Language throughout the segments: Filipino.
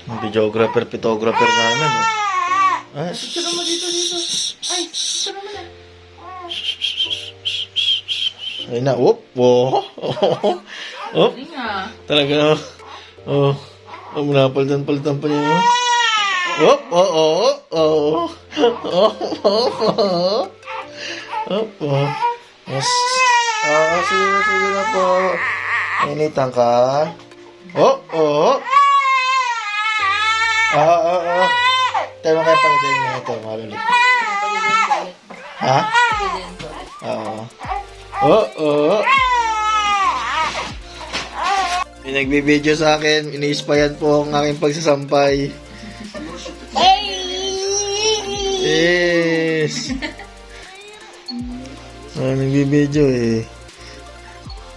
Videographer, photographer namin. Oh. Ah, Picture mo dito. Ay, picture mo na. ay na, whoop, oh, oh, Hindi nga. talaga, oh, napalitan pa niya, oh, oh, oh, oh, oh, oh, oh, sige na po, initan ka, oh, tayo mo kayo pagdating na ito, malulit, ha? Oo. May nagbibideo sa akin, ini-spyan po ang aking pagsasampay. Yes! Nagbibideo eh.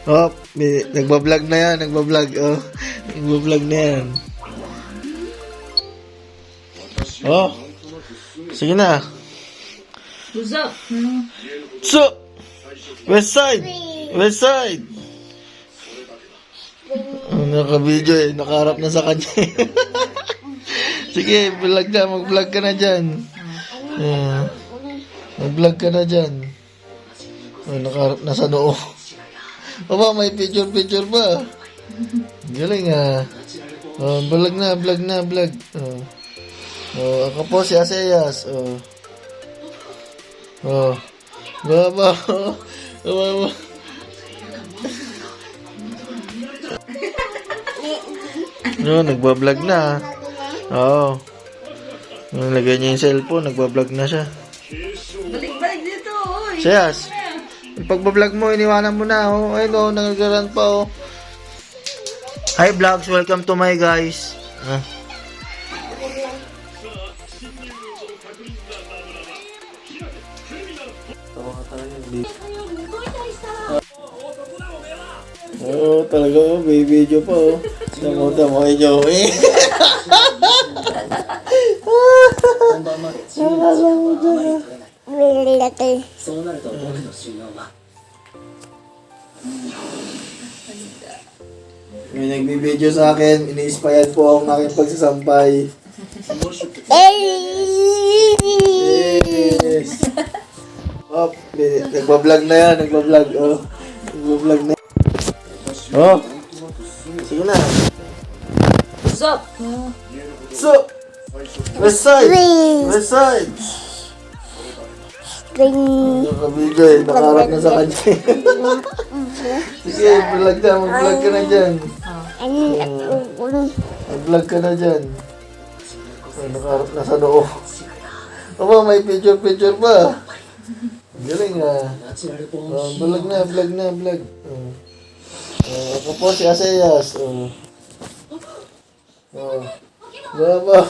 Oh, nagbablog na yan, nagbablog. Oh, nagbablog na yan. Oh, sige na. What's up? So, West side! West side! Naka-video eh. Nakaharap na sa kanya. Sige, vlog na. Mag-vlog ka na dyan. Mag-vlog ka na dyan. Nakaharap na sa noo. Aba, may picture ba? Galing ah. Vlog na. Ako po si Aseyas. Baba. No, nagbablog na. Oo. Nalagay niya yung cellphone, nagbablog na siya. Balik dito. Oy. Siyas, yung pagbablog mo, iniwanan mo na. Oh. Ayun o, nagagaran pa. Oh. Hi vlogs, welcome to my guys. Oo, talaga oh, may video pa oh. Tamo kay Joey. May nagbibideo sa akin, ini-inspired po ang aking pagsasampay. Yes! Oh, nagbablog na yan, nagbablog. Oh, nagbablog na. Oh, sige na. What's up? So, west side! West side! Nakabigay eh, nakaharap na sa kanya. Sige, vlog na, mag-vlog ka na dyan. Mag-vlog ka na dyan. Nakaharap na sa noo. Aba, may picture pa. Galing ah. Vlog na. Ako po si Aseyas. Baba.